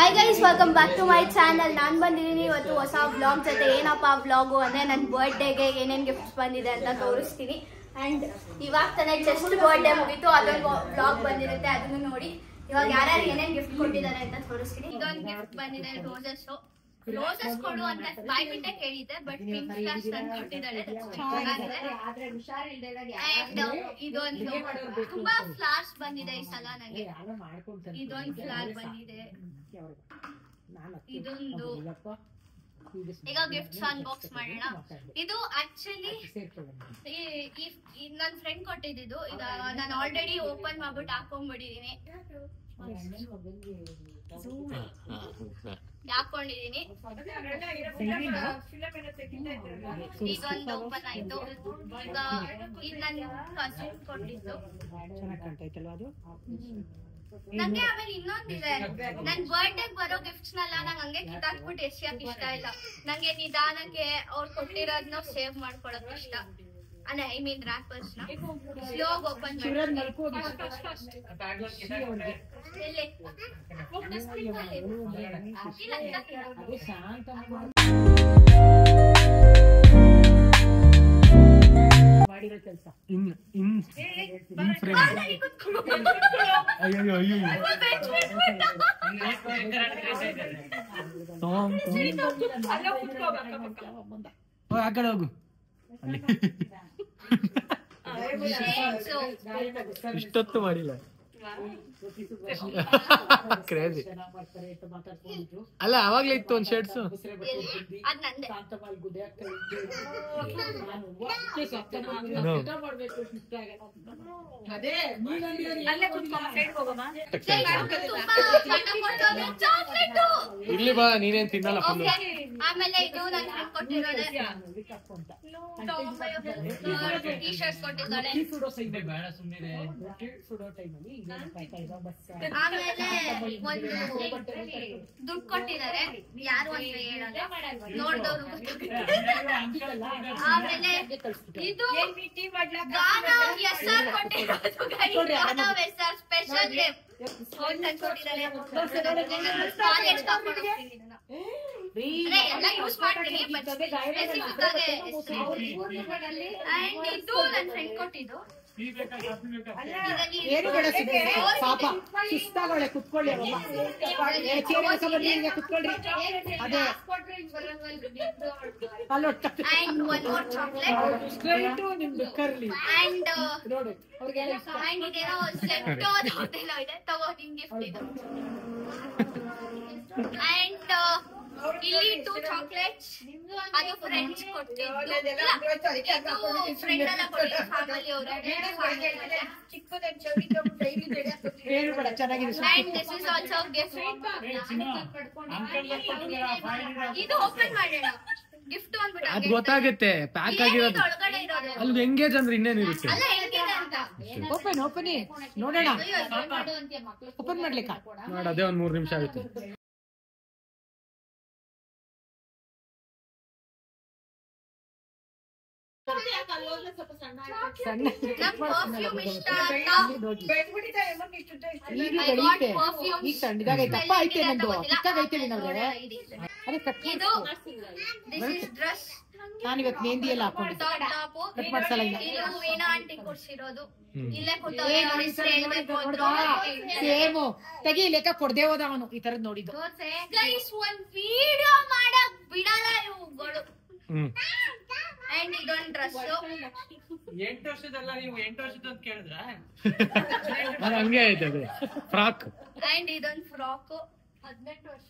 Hi guys, welcome back to my channel. ನಾನು ಬಂದಿದ್ದೀನಿ ಇವತ್ತು ಹೊಸ ವ್ಲಾಗ್ ಜೊತೆ. ಏನಪ್ಪ ವ್ಲಾಗು ಅಂದರೆ ನನ್ನ ಬರ್ಡೇಗೆ ಏನೇನು ಗಿಫ್ಟ್ಸ್ ಬಂದಿದೆ ಅಂತ ತೋರಿಸ್ತೀನಿ. ಆ್ಯಂಡ್ ಇವಾಗ ತಾನೇ ಜಸ್ಟ್ ಬರ್ಡೇ ಮುಗೀತು, ಅದೊಂದು ವ್ಲಾಗ್ ಬಂದಿರುತ್ತೆ, ಅದನ್ನು ನೋಡಿ. ಇವಾಗ ಯಾರ್ಯಾರು ಏನೇನು ಗಿಫ್ಟ್ ಕೊಟ್ಟಿದ್ದಾರೆ ಅಂತ ತೋರಿಸ್ತೀನಿ. ಇದೊಂದು ಗಿಫ್ಟ್ ಬಂದಿದೆ, ರೋಸಸ್ ಕೊಡು ಅಂತ ಬಾಯ್ ಬಿಟ್ಟೆ ಕೇಳಿದ್ದೆ, ಬಟ್ ಪಿಂಕ್ ಫ್ಲಾಶ್ ತಂದು ಕೊಟ್ಟಿದ್ದಾರೆ, ಚೆನ್ನಾಗಿದೆ. ಇದೊಂದು ತುಂಬಾ ಫ್ಲಾಶ್ ಬಂದಿದೆ ಈ ಸಲ ನನಗೆ. ಇದೊಂದು ಫ್ಲಾಗ್ ಬಂದಿದೆ. ಇದೊಂದು ಈಗ ಗಿಫ್ಟ್ಸ್ ಅನ್ಬಾಕ್ಸ್ ಮಾಡೋಣ. ಇದು ಆಕ್ಚುಲಿ ನನ್ನ ಫ್ರೆಂಡ್ ಕೊಟ್ಟಿದ್ದು. ಈಗ ನಾನು ಆಲ್ರೆಡಿ ಓಪನ್ ಮಾಡ್ಬಿಟ್ಟು ಹಾಕೊಂಡ್ಬಿಟ್ಟಿದೀನಿ, ಹಾಕೊಂಡಿದೀನಿ. ಇದೊಂದು ಓಪನ್ ಆಯ್ತು. ಈಗ ಇದು ನನ್ನ ಕಸಿನ್ ಕೊಟ್ಟಿದ್ದು ನಂಗೆ. ಆಮೇಲೆ ಇನ್ನೊಂದಿದೆ, ನನ್ ಬರ್ಡೇಗ್ ಬರೋ ಗಿಫ್ಟ್ಸ್ ನೆಲ್ಲ ನಂಗೆ ಹಂಗೆ ಕಿತ್ತಾಕ್ಬಿಟ್ಟು ಎಸಿಯಕ್ ಇಷ್ಟ ಇಲ್ಲ. ನಂಗೆ ನಿಧಾನಕ್ಕೆ ಅವ್ರು ಕೊಟ್ಟಿರೋದ್ನ ಸೇವ್ ಮಾಡ್ಕೊಳಕ್ ಇಷ್ಟ. ಐ ಮೀನ್ ರ್ಯಾಪರ್ಸ್ ನ ಸ್ಲೋ ಓಪನ್ ಮಾಡಿರೋ ಕೆಲಸ ಆ ಕಡೆ ಹೋಗು. ಇಷ್ಟೊತ್ತು ಮಾಡಿಲ್ಲ. ಕ್ರೇಜಿ ಅಲ್ಲ, ಅವಾಗ್ಲೇ ಇತ್ತು ಒಂದ್ ಶರ್ಟ್ಸ್. ಇಲ್ಲಿ ಬಾ, ನೀನೇನ್ ತಿನ್ನಲ್ಲ. ಆಮೇಲೆ ಇದು ನನ್ನ ಫ್ರೆಂಡ್ ಕೊಟ್ಟಿರೋದೆ ಟೀ ಶರ್ಟ್ ಕೊಟ್ಟಿದ್ದಾಳೆ. ಆಮೇಲೆ ಒಂದು ದುಡ್ಡು ಕೊಟ್ಟಿದ್ದಾರೆ, ಯಾರು ಅಂತ ಹೇಳಲ್ಲ, ನೋಡ್ದವ್ರು. ಆಮೇಲೆ ಇದು ಗಾನಾ SR ಕೊಟ್ಟಿರೋದು, SR ಸ್ಪೆಷಲ್ ಕೊಟ್ಟಿದ್ದಾರೆ. ಎಲ್ಲ ಯೂಸ್ ಮಾಡ್ತೀನಿ, ಸ್ಪೆಸಿಫಿಕ್ ಆಗಿ. ಅಂಡ್ ಇದು ನನ್ನ ಫ್ರೆಂಡ್ ಕೊಟ್ಟಿದ್ದು. ಪಾಪ ಸುಸ್ತಾಗಳೆ, ಕುತ್ಕೊಳ್ಳಿ ಕುತ್ಕೊಳ್ರಿ. ಅದೇ ನಿಮ್ದು ಕರ್ಲಿ ನೋಡಿ. ಇದೇನೋ ಸೆಟ್ ಇದೆ, ತಗೋ ನಿನ್ ಗಿಫ್ಟ್ ಇದು. ಅಂಡ್ ಇಲ್ಲಿ 2 ಚಾಕ್ಲೇಟ್ಸ್, ಅದು ಫ್ರೆಂಡ್ಸ್ ಕೊಟ್ಟಿದ್ದು. ಫ್ರೆಂಡ್ ಎಲ್ಲ ಕೊಟ್ಟಿದ್ದು, ಫ್ಯಾಮಿಲಿ ಅವರು. And this is also gift. ಇದು ಓಪನ್ ಮಾಡೋಣ. ಗಿಫ್ಟ್ ಅಂದ್ಬಿಟ್ಟು ಅದು ಗೊತ್ತಾಗುತ್ತೆ, ಪ್ಯಾಕ್ ಆಗಿರೋದು. ಅಲ್ಲಿ ಎಂಗೇಜ್ ಅಂದ್ರೆ ಇನ್ನೇನಿರುತ್ತೆ. ಅಲ್ಲ ಹೆಂಗಿದೆ ಅಂತ ಓಪನ್ ನೋಡೋಣ. ಓಪನ್ ಮಾಡ್ಲಿಕ್ಕ ನೋಡ, ಅದೇ ಒಂದ್ 3 ನಿಮಿಷ ಆಗುತ್ತೆ. ನಾನಿವತ್ತು ಮೆಹಂದಿ ಎಲ್ಲ ಹಾಕೊಂಡಿದ್ದೆ. ಸೇಮು ತೆಗಿ, ಲೆಕ್ಕ ಕೊಡ್ದೇ ಹೋದ ಅವನು. ಈ ತರದ್ ನೋಡಿದ್ದು ವಿಡಿಯೋ ಮಾಡಕ್ ಬಿಡಲ್ಲ ಇವುಗಳು. ಅಂಡ್ ಇದೊಂದು ಡ್ರೆಸ್. 8 ವರ್ಷದಲ್ಲ, ನೀವು 8 ವರ್ಷದ ಅಂತ ಕೇಳಿದ್ರ ಹಂಗೆ ಐತೆ ಅದು ಫ್ರಾಕ್. ಅಂಡ್ ಇದೊಂದು ಫ್ರಾಕ್. 18 ವರ್ಷ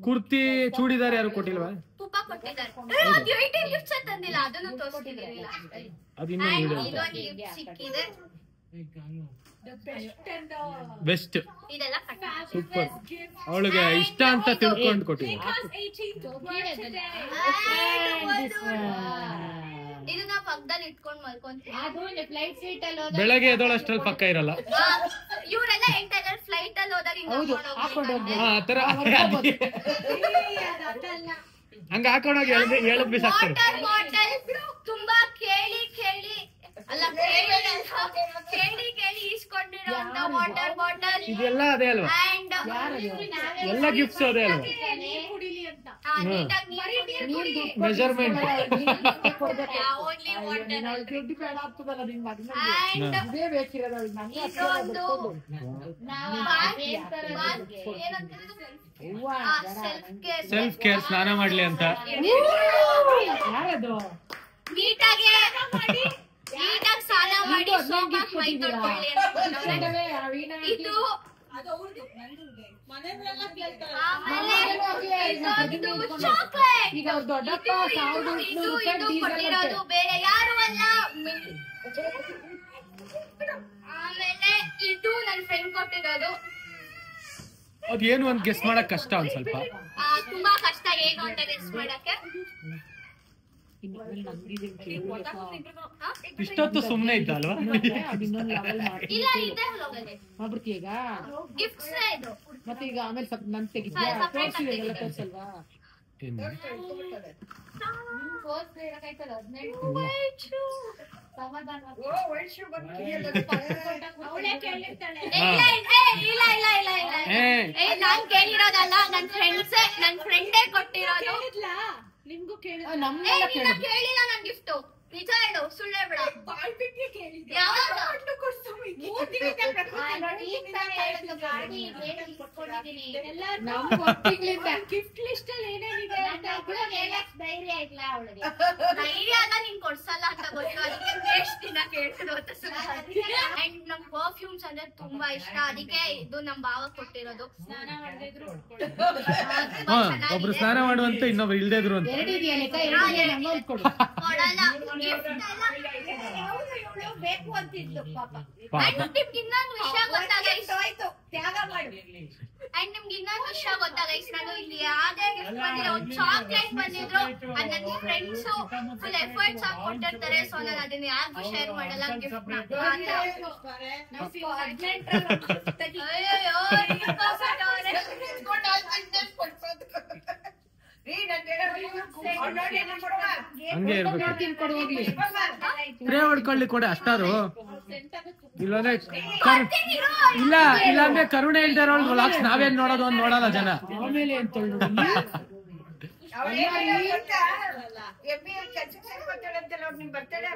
ಕುರ್ತಿ ಚೂಡಿದಾರ್ ಯಾರು ಕೊಟ್ಟಿಲ್ವಾ? ಪುಪ್ಪ ಕೊಟ್ಟಿದ್ದಾರೆ. ಅದು 18 ಗಿಫ್ಟ್ಸ್ ತಂದಿಲ್ಲ, ಅದನ್ನು ತೋರಿಸ್ತಿದ್ದೀವಿ. ಅದು ಇನ್ನೊಂದು ಇದೊಂದು ಗಿಫ್ಟ್ ಸಿಕ್ಕಿದೆ. ಬೆಸ್ಟ್, ಇದೆಲ್ಲ ಸೂಪರ್. ಅವಳಿಗೆ ಇಷ್ಟ ಅಂತ ತಿಳ್ಕೊಂಡು ಕೊಟ್ಟಿದ್ದೆ. ಇದು ನಾವು ಪಕ್ಕದಲ್ಲಿ ಇಟ್ಕೊಂಡು ಮಲ್ಕೊಂತೀವಿ. ಬೆಳಗ್ಗೆ ಎದ್ದೋಳಷ್ಟ್ರಲ್ಲಿ ಪಕ್ಕ ಇರಲ್ಲ. ಇವರೆಲ್ಲ ಎಂಟೈನರ್ ಫ್ಲೈಟ್ ಅಲ್ಲಿ ಹೋದಾಗ ಆತರ ಹಂಗ ಹಾಕೊಂಡೋಗಿ ಹೇಳದ್ ಬಿಸಾಕ್ತಾರೆ. ತುಂಬಾ ಕೇಳಿ ಕೇಳಿ ಅಲ್ಲ ಕೇಳಿ ಕೇಳಿ ಕೇಳಿ ಈಸ್ಕೊಂಡಿರೋ ವಾಟರ್ ಬಾಟಲ್ ಇದೆಲ್ಲ ಅದೇ ಅಲ್ವಾ? ಅಂಡ್ ಎಲ್ಲ ಗಿಫ್ಟ್ಸ್ ಅದೇ ಅಲ್ವಾ ಮೆಜರ್ಮೆಂಟ್ ಸೆಲ್ಫ್ ಕೇರ್ ಸ್ನಾನ ಮಾಡ್ಲಿ ಅಂತ ನೀಟಾಗಿ ಸ್ನಾನ ಮಾಡಿ ಸೋಪಾಗಿ ಮೈ ತೊಳ್ಕೊಳ್ಳಿ ಇದು ಕೊಟ್ಟಿರೋದು ಬೇರೆ ಯಾರು ಅಲ್ಲ. ಆಮೇಲೆ ಇದು ನನ್ನ ಫ್ರೆಂಡ್ ಕೊಟ್ಟಿರೋದು. ಅದೇನು ಅಂತ ಗೆಸ್ ಮಾಡಕ್ ಕಷ್ಟ ಒಂದ್ ಸ್ವಲ್ಪ, ತುಂಬಾ ಕಷ್ಟ ಏನು ಅಂತ ಗೆಸ್ ಮಾಡಕ್ಕೆ. ಇಷ್ಟೊತ್ತು ಸುಮ್ನೆ ಇದ್ದ ಅಲ್ವಾ? ಇಲ್ಲ ಇದೆ ಈಗ ಗಿಫ್ಟ್ಸ್ ಇದು ಮತ್ತೆ ಈಗ ಆಮೇಲೆ ಸ್ವಲ್ಪ ನನ್ ತೆಗಿದ್ಯಾ ತೋರ್ಸಲ್ವಾ? ನಾನ್ ಕೇಳಿರೋದಲ್ಲ, ನನ್ ಫ್ರೆಂಡೇ ಕೊಟ್ಟಿರೋದು. ನಿಮ್ಗೂ ಕೇಳಿಲ್ಲ ನನ್ ಗಿಫ್ಟ್. ನಿಜ ಹೇಳು, ಸುಳ್ಳು ಬೇಡ. ಗಿಫ್ಟ್ ಲಿಸ್ಟ್ ಅಲ್ಲಿ ಏನೇನಿದೆ ಧೈರ್ಯ ಅಲ್ಲ ನಿನ್ ಕೊಡ್ಸಲ್ಲ ಅಂತ ಗೊತ್ತು, ಅದಕ್ಕೆ ಎಷ್ಟು ದಿನ ಕೇಳ್ತಿರೋದು. ಅಂಡ್ ನಮ್ ಪರ್ಫ್ಯೂಮ್ಸ್ ಅಂದ್ರೆ ತುಂಬಾ ಇಷ್ಟ, ಅದಕ್ಕೆ ಇದು ನಮ್ ಭಾವ ಕೊಟ್ಟಿರೋದು. ಒಬ್ರು ಸ್ನಾನ ಮಾಡುವಂತ ಇನ್ನೊಬ್ರು ಇಲ್ದೇ ಇದ್ರು ಅಂತ ಕೊಡಲ್ಲ. ಬೇಕು ಅಂತಿದ್ಲು ಪಾಪ. ನಿಮ್ಗೆ ಇನ್ನೊಂದು ವಿಷಯ ಗೊತ್ತಾಗ ನಾನು ಇಲ್ಲಿ ಯಾವ್ದೇ ಗಿಫ್ಟ್ ಬಂದಿಲ್ಲ, ಒಂದು ಚಾಕ್ಲೇಟ್ ಬಂದಿದ್ರು ಅದ್ ನನ್ ಫ್ರೆಂಡ್ಸ್ ಫುಲ್ ಎಫರ್ಟ್ಸ್ ಹಾಕಿ ಕೊಟ್ಟಿರ್ತಾರೆ. ಸೊ ನಾನು ಅದನ್ನ ಯಾರಿಗೂ ಶೇರ್ ಮಾಡಲ್ಲ ಗಿಫ್ಟ್ ನ. ಹಂಗೆ ಇರ್ಬೇಕು. ಸ್ಪ್ರೇ ಹೊಡ್ಕೊಳ್ಳಿ ಕೊಡ ಅಷ್ಟಾರು. ಇಲ್ಲಾಂದ್ರೆ ಇಲ್ಲಾಂದ್ರೆ ಕರುಣೆ ಇಲ್ದೇ ಇರೋ ವ್ಲಾಗ್ಸ್ ನಾವೇನ್ ನೋಡೋದು ಅಂತ ನೋಡಲ್ಲ ಜನ. ಆಮೇಲೆ ಅಂತ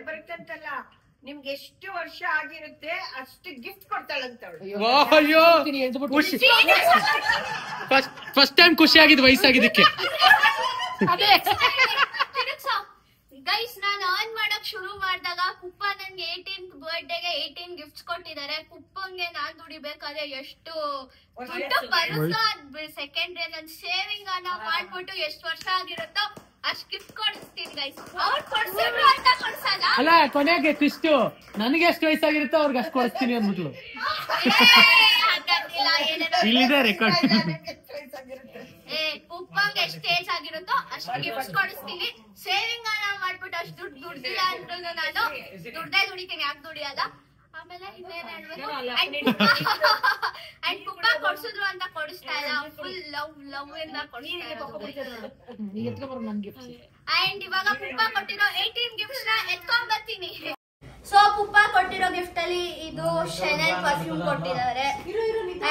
ಬರುತ್ತಂತಲ್ಲ, ನಿಮ್ಗೆ ಎಷ್ಟು ವರ್ಷ ಆಗಿರುತ್ತೆ ಅಷ್ಟು ಗಿಫ್ಟ್ ಕೊಡ್ತಾಳಂತವಳು. ಅಯ್ಯೋ ಫಸ್ಟ್ ಟೈಮ್ ಖುಷಿ ಆಗಿದ್ ವಯಸ್ಸಾಗಿದ್ದಕ್ಕೆ. ಗೈಸ್, ನಾನು ಆನ್ ಮಾಡಕ್ ಶುರು ಮಾಡಿದಾಗ ಕುಪ್ಪ ನನ್ಗೆ 18th ಬರ್ತ್ಡೇಗೆ 18 ಗಿಫ್ಟ್ಸ್ ಕೊಟ್ಟಿದ್ದಾರೆ. ಕುಪ್ಪಂಗೆ ನಾನ್ ದುಡಿಬೇಕಾದ್ರೆ ಎಷ್ಟು ದುಡ್ಡು ಬರುತ್ತೋ ಅದ್ ಸೆಕೆಂಡ್ರಿ ನನ್ ಸೇವಿಂಗ್ ಅನ್ನ ಮಾಡ್ಬಿಟ್ಟು ಎಷ್ಟು ವರ್ಷ ಆಗಿರುತ್ತೋ ಅಷ್ಟ್ ಗಿಫ್ಟ್ ಕೊಡಿಸ್ತೀನಿ ಗೈಸ್. ಅವ್ರು ಕೊಡ್ಸಿದ್ರು ಅಂತ ಕೊಡ್ಸಲ್ಲ. ಅಲ್ಲ, ಕೊನೆಗೆ ಟ್ವಿಸ್ಟ್ ನನಗೆ ಎಷ್ಟು ವಯಸ್ಸಾಗಿರುತ್ತೋ ಅವ್ರಿಗೆ ಅಷ್ಟು ಕೊಡಿಸ್ತೀನಿ ಅಂದ್ಬಿಟ್ಲು. ಇಲ್ಲಿದೆ ರೆಕಾರ್ಡ್. ಕುಪ್ಪಂಗೆ ಎಷ್ಟು ಏಜ್ ಆಗಿರುತ್ತೋ ಅಷ್ಟು ಗಿಫ್ಟ್ಸ್ ಕೊಡಿಸ್ತೀನಿ. ಸೇವಿಂಗ್ ಅನ್ನ ಮಾಡ್ಬಿಟ್ಟು ಅಷ್ಟು ದುಡ್ಡು ದುಡ್ದಿಲ್ಲ ಅಂದ್ರೂ ನಾನು ದುಡ್ಡೇ ದುಡಿತೀನಿ, ಯಾಕೆ ದುಡಿಯಲ್ಲ. ಆಮೇಲೆ ಇನ್ನೇನ್ ಹೇಳ್ಬೇಕು, ಅಂಡ್ ಕುಪ್ಪ ಕೊಡ್ಸಿದ್ರು ಅಂತ ಕೊಡಿಸ್ತಾ ಇಲ್ಲ, ಫುಲ್ ಲವ್ ಇಂದ ಕೊಡಿಸ್ತಾ. ಅಂಡ್ ಇವಾಗ ಕುಪ್ಪ ಕೊಟ್ಟಿರೋ 18 ಗಿಫ್ಟ್ಸ್ ನ ಎತ್ಕೊಂಡ್ ಬರ್ತೀನಿ. ಸೊ ಪುಪ್ಪ ಕೊಟ್ಟಿರೋ ಗಿಫ್ಟ್ ಅಲ್ಲಿ ಇದು ಶೆನೆಲ್ ಪರ್ಫ್ಯೂಮ್ ಕೊಟ್ಟಿದ್ದಾರೆ.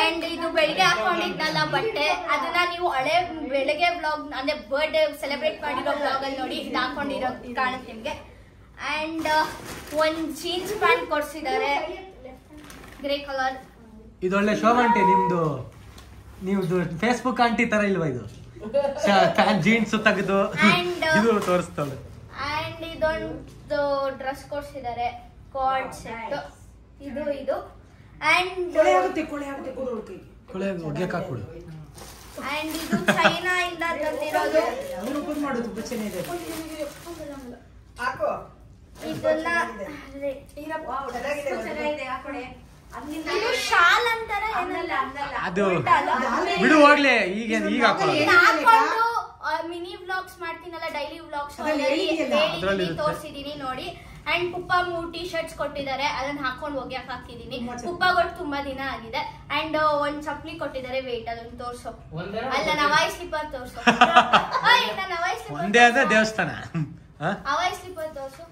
ಅಂಡ್ ಇದು ಬೆಳಿಗ್ಗೆ ಹಾಕೊಂಡಿದ್ನಲ್ಲ ಬಟ್ಟೆ, ಅದನ್ನ ನೀವು ಹಳೆ ಬೆಳಗ್ಗೆ ವ್ಲಾಗ್ ಅಂದ್ರೆ ಬರ್ಡೇ ಸೆಲೆಬ್ರೇಟ್ ಮಾಡಿರೋ ವ್ಲಾಗ್ ಅಲ್ಲಿ ನೋಡಿ ಇದು ಹಾಕೊಂಡಿರೋ ಕಾಣುತ್ತೆ ನಿಮ್ಗೆ. ಅಂಡ್ ಒಂದ್ ಜೀನ್ಸ್ ಪ್ಯಾಂಟ್ ಕೊಡ್ಸಿದ್ದಾರೆ ಗ್ರೇ ಕಲರ್. ಇದೊಳ್ಳೆ ಶೋಭಾಂಟಿ ನಿಮ್ದು, ನೀವು ಫೇಸ್ಬುಕ್ ಆಂಟಿ ತರ ಇಲ್ವಾ ಇದು? ಜೀನ್ಸ್ ತೆಗೆದು ಇದು ತೋರಿಸ್ತಾಳೆ. ಅಂಡ್ ಇದೊಂದು ಡ್ರೆಸ್ ಕೊಡ್ಸಿದ್ದಾರೆ, ಕಾರ್ಡ್ ಸೆಟ್ ಇದು. ಅಂಡ್ ಹಾಕ್ಬಿಡು. ಅಂಡ್ ಇದು ಚೈನಾ ಇಂದ ತಂದಿರೋದು. ಇದನ್ನ ಇದು ಶಾಲ್ ಅಂತಾರೆ, ಅದು ಬಿಡು ಹೋಗ್ಲಿ, ಈಗ ಹಾಕೊಂಡು ಮಿನಿ ವ್ಲಾಗ್ಸ್ ಮಾಡ್ತೀನಲ್ಲ, ಡೈಲಿ ವ್ಲಾಗ್ಸ್ ತೋರಿಸಿದೀನಿ ನೋಡಿ. ಅಂಡ್ ಪುಪ್ಪ 3 ಟಿ ಶರ್ಟ್ಸ್ ಕೊಟ್ಟಿದ್ದಾರೆ, ಅದನ್ನ ಹಾಕೊಂಡು ಹೋಗ್ಯಾಕ್ ಹಾಕಿದೀನಿ. ಪುಪ್ಪಗಳು ತುಂಬಾ ದಿನ ಆಗಿದೆ. ಅಂಡ್ ಒಂದ್ ಚಪ್ಲಿ ಕೊಟ್ಟಿದ್ದಾರೆ, ವೇಟ್ ಅದನ್ನ ತೋರ್ಸೋ. ಅಲ್ಲ, ನವಾಯಿ ಸ್ಲಿಪ್ಪರ್ ತೋರ್ಸೋ. ಒಂದೇ ಆದ ದೇವಸ್ಥಾನ ಹವಾಯಿ ಸ್ಲಿಪ್ಪರ್ ತೋರ್ಸು.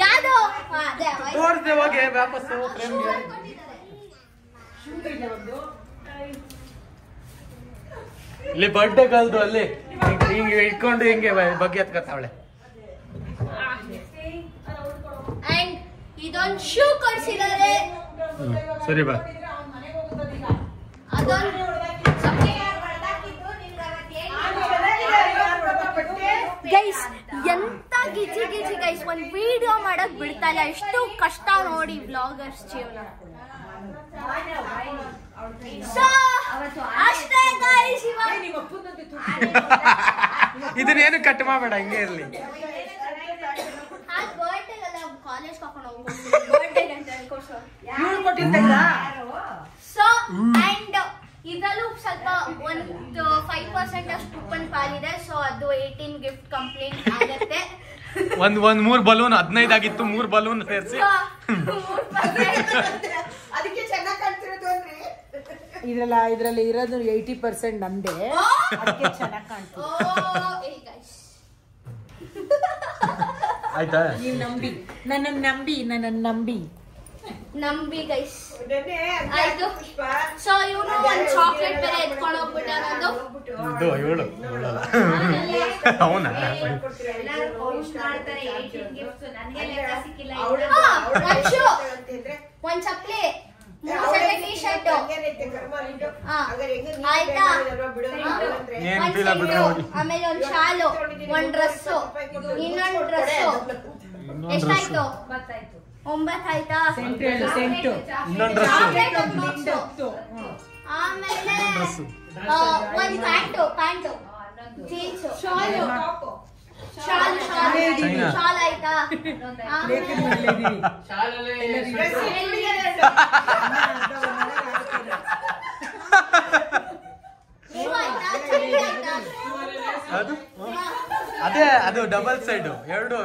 ಯಾವ್ದು ಅದೇ ತೋರ್ಸ್ದೆ ಹೋಗಿ ವಾಪಸ್ಸು ಫ್ರೇಮ್ಗೆ. ಇಲ್ಲಿ ಬರ್ಡೇ ಗಲ್ದು ಅಲ್ಲಿ ಹಿಂಗೆ ಇಟ್ಕೊಂಡು ಹಿಂಗೆ ಬಗ್ಗೆ ಎತ್ಕೊತಾವಳೆ. ಅಂಡ್ ಇದೊಂದು ಶೂ ಕೊಡ್ಸಿದ್ದಾರೆ. ಸರಿ ಬಾ. ಅದೊಂದು ಗೈಸ್ ಎಂತ ಗಿಜಿ ಗಿಜಿ ಗೈಸ್, ಒಂದ್ ವಿಡಿಯೋ ಮಾಡಕ್ ಬಿಡ್ತಾ ಇಲ್ಲ. ಎಷ್ಟು ಕಷ್ಟ ನೋಡಿ ಬ್ಲಾಗರ್ಸ್ ಜೀವನ. ಅಷ್ಟೇ ಗೈಸ್. ಇದನ್ನೇನು ಕಟ್ ಮಾಡಬೇಡ, ಹಿಂಗೆ ಇರ್ಲಿ. ಕಾಲೇಜ್ ಕರ್ಕೊಂಡು ಹೋಗ್ಬೋದು ಬರ್ಡೇ ಅಂತ ಅನ್ಕೋಸೋ. ಸೊ ಅಂಡ್ ಇದರಲ್ಲೂ ಸ್ವಲ್ಪ ಒಂದು 5% ಅಷ್ಟು ಕೂಪನ್ ಪಾಲಿದೆ. ಸೊ ಅದು 18 ಗಿಫ್ಟ್ ಕಂಪ್ಲೀಟ್ ಆಗುತ್ತೆ. ಒಂದ್ 3 ಬಲೂನ್ 15 ಆಗಿತ್ತು, 3 ಬಲೂನ್ ಸೇರಿಸಿ ಅದಕ್ಕೆ ಚೆನ್ನಾಗಿ ಕಾಣ್ತಿರೋದು ಅಂದ್ರೆ ಇದ್ರಲ್ಲಿ ಇರೋದು 80% ನಂದೇ. ಅದಕ್ಕೆ ಚೆನ್ನಾಗಿ ಕಾಣ್ತು. ಆಯ್ತಾ? ನೀನ್ ನಂಬಿ, ನನ್ನ ನಂಬಿ ಗೈಸ್ ಆಯ್ತು. ಸೊ ಇವನು ಒಂದ್ ಚಾಕ್ಲೇಟ್ ಬೇರೆ ಎತ್ಕೊಂಡು ಹೋಗ್ಬಿಟ್ಟ. ನಂದು ಇವಳು ಅವನ ಒಂದ್ ಚಪ್ಲಿ, 3 ಸೆಟ್ ಟೀ ಶರ್ಟ್ ಆಯ್ತಾ, ಆಮೇಲೆ ಒಂದ್ ಶಾಲು, ಒಂದ್ ಡ್ರೆಸ್ಸು, ಇನ್ನೊಂದ್ ಡ್ರೆಸ್ಸು. ಎಷ್ಟಾಯ್ತು? 9 ಆಯ್ತಾ? ಇನ್ನೊಂದು ಡ್ರೆಸ್ಸು, ಆಮೇಲೆ ಒಂದ್ ಪ್ಯಾಂಟು ಜೀನ್ಸ್, ಶಾಲ್ ಆಯ್ತಾ? ಅದು ಡಬಲ್ ಸೈಡ್ ಎರಡು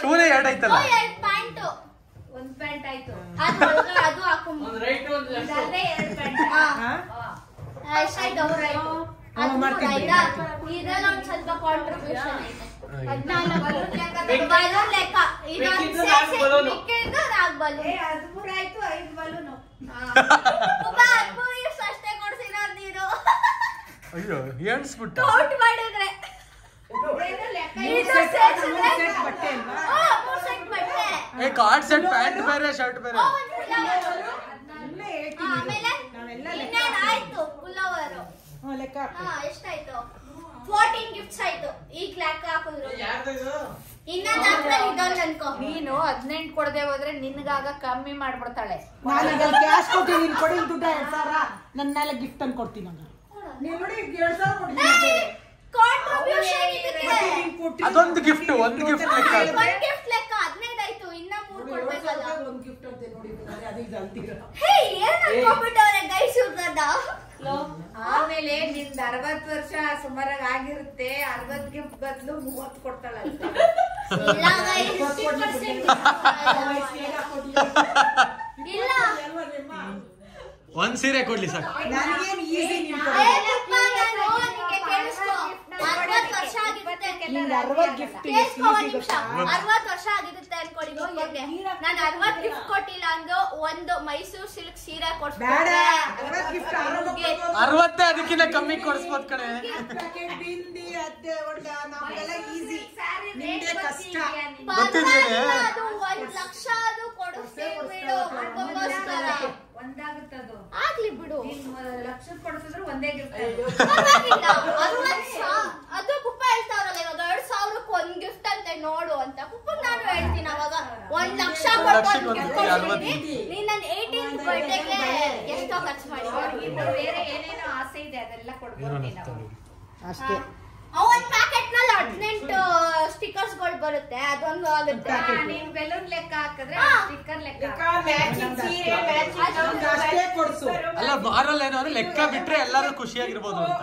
ಶೂನೇ 2 ಐತಲ್ಲ. ಪ್ಯಾಂಟು ಒಂದ್ ಪ್ಯಾಂಟ್ ಆಯ್ತು. ಅದು ಹಾಕೊಂಡ್ ಎಷ್ಟಾಯ್ತು? ಇದ್ರಲ್ಲಿ ಒಂದ್ ಸ್ವಲ್ಪ ಕಾಂಟ್ರಿಬ್ಯೂಷನ್ ಐತೆ. 14 ಬಲೂನ್ ಲೆಕ್ಕ. ಇದೊಂದು ಮಿಕ್ಕಿದ್ದು 4 ಬಲೂನ್. 13 ಆಯ್ತು, 5 ಬಲೂನು. ಅಷ್ಟೇ ಕೊಡ್ಸಿರೋದು ನೀನು. ಅಯ್ಯೋ ಎಣ್ಸ್ಬಿಟ್ಟ. ಕೌಂಟ್ ಮಾಡಿದ್ರೆ ಕಾರ್ಡ್ ಸೆಟ್, ಪ್ಯಾಂಟ್ ಬೇರೆ, ಶರ್ಟ್ ಬೇರೆ. ಆಮೇಲೆ ಆಯ್ತು ಪುಲವರು. ಎಷ್ಟಾಯ್ತು? 14 ಗಿಫ್ಟ್ಸ್ ಆಯ್ತು. ಈಗ ಲೆಕ್ಕ ಹಾಕಿದ್ರು. ಇನ್ನೊಂದು ಇದೊಂದು ಅನ್ಕೋ. ನೀನು 18 ಕೊಡದೆ ಹೋದ್ರೆ ನಿನ್ಗಾಗ ಕಮ್ಮಿ ಮಾಡ್ಬಿಡ್ತಾಳೆ. ನಾನು ಕ್ಯಾಶ್ ಕೊಟ್ಟಿದ್ದೀನಿ, ಕೊಡಿ ದುಡ್ಡ 2000. ನನ್ನ ಗಿಫ್ಟ್ ಅನ್ನು ಕೊಡ್ತೀನಿ. ಅದೊಂದು ಗಿಫ್ಟ್, ಒಂದು ಗಿಫ್ಟ್ ಲೆಕ್ಕ. 15 ಆಯ್ತು. ಇನ್ನ 3 ಕೊಡ್ಬೇಕಲ್ಲ. ಒಂದು ಗಿಫ್ಟ್ ಅಂತ ನೋಡಿದ್ರೆ ಹೇ ಏನು ಅನ್ಕೊಂಡ್ಬಿಟ್ಟವ್ರೆ ಗೈಸ್ ಇವ್ರದ. ಆಮೇಲೆ ನಿಂದ 60 ವರ್ಷ ಸುಮಾರಾಗಿ ಆಗಿರುತ್ತೆ. 60 ಗಿಫ್ಟ್ ಬದಲು 30 ಕೊಡ್ತಾಳೆ. ಇಲ್ಲ ಗೈಸ್ 50% ಇಲ್ಲ. ಒಂದ್ ಸೀರೆ ಕೊಡ್ಲಿ ಸಾಕು. ನನಗೇನು ಈಸಿ ನಿನ್ ಕೇಳಿಸ್ಕೊ. 60 ವರ್ಷ ಆಗಿರುತ್ತೆ. 60 ವರ್ಷ ಆಗಿರುತ್ತೆ ಅನ್ಕೊಳ್ಳಿ. ನಾನು 60 ಗಿಫ್ಟ್ ಕೊಟ್ಟಿಲ್ಲ ಅಂದು ಒಂದು ಮೈಸೂರು ಸಿಲ್ಕ್ ಸೀರೆ ಕೊಡ್ಸ್ಬೇಡ. 60 ಅದಕ್ಕಿಂತ ಕಮ್ಮಿ ಕೊಡಿಸ್ಬೋದು ಕಣೆ. ಬಿಂದಿ ಅತ್ತೆ ಒಳ್ಳ ನಮ್ಗೆಲ್ಲ ಈಸಿ, ನಿಮ್ಗೆ ಕಷ್ಟ. ಅದು 1 ಲಕ್ಷ ಅದು ಕೊಡಿಸ್ತೀವಿ ಬಿಡು. ಒಂದಾಗುತ್ತದು ಆಗ್ಲಿ ಬಿಡು. ಲಕ್ಷ ಕೊಡಿಸಿದ್ರು ಒಂದೇ ಗಿಫ್ಟ್. ಅದು ಪುಪ್ಪ ಹೇಳ್ತಾವ್ರಲ್ಲ ಇವಾಗ 2000ಕ್ಕೆ 1 ಗಿಫ್ಟ್ ಅಂತ ನೋಡು ಅಂತ. ಪುಪ್ಪ ನಾನು ಹೇಳ್ತೀನಿ ಅವಾಗ 1 ಲಕ್ಷ ಕೊಡ್ತೀನಿ. ನೀನ್ ನನ್ನ 18th ಬರ್ಡೇಗೆ ಎಷ್ಟೋ ಖರ್ಚು ಮಾಡಿ. ಬೇರೆ ಏನೇನೋ ಆಸೆ ಇದೆ ಅದೆಲ್ಲ ಕೊಡ್ಬೋದು ಅಷ್ಟೇ. ಒಂದ್ ಪ್ಯಾಕೆಟ್ ನಲ್ಲಿ 18 ಸ್ಟಿಕರ್ಸ್ ಗಳು ಬರುತ್ತೆ. ಅದೊಂದು ಆಗುತ್ತೆ. ನೀನ್ ಬೆಲೂನ್ ಲೆಕ್ಕ ಹಾಕಿದ್ರೆ ಸ್ಟಿಕ್ಕರ್ ಲೆಕ್ಕ ಅಷ್ಟೇ ಕೊಡ್ಸು. ಅಲ್ಲ ಬಾರಲ್ಲಿ ಏನಾದ್ರು ಲೆಕ್ಕ ಬಿಟ್ರೆ ಎಲ್ಲರೂ ಖುಷಿಯಾಗಿರ್ಬೋದು ಅಂತ.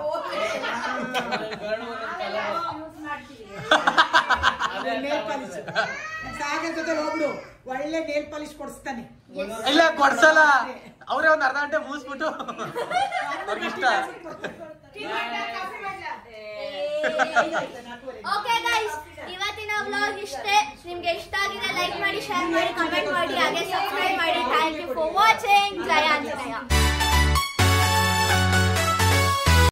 ಸಾಗರ್ ಜೊತೆ ಹೋಗ್ಬಿಡು, ಒಳ್ಳೆ ನೇಲ್ ಪಾಲಿಶ್ ಕೊಡಿಸ್ತಾನೆ. ಇಲ್ಲ ಕೊಡ್ಸಲ್ಲ, ಅವ್ರೇ ಒಂದ್ ಅರ್ಧ ಗಂಟೆ ಮುಗಿಸ್ಬಿಟ್ಟು ಅವ್ರಿಗಿಷ್ಟ. ಓಕೆ ಗೈಸ್, ಇವತ್ತಿನ ವ್ಲಾಗ್ ಇಷ್ಟೇ. ನಿಮ್ಗೆ ಇಷ್ಟ ಆಗಿದೆ ಲೈಕ್ ಮಾಡಿ, ಶೇರ್ ಮಾಡಿ, ಕಮೆಂಟ್ ಮಾಡಿ, ಹಾಗೆ ಸಬ್ಸ್ಕ್ರೈಬ್ ಮಾಡಿ. Thank you for watching. ಜಯ ಆಂಜನೇಯ.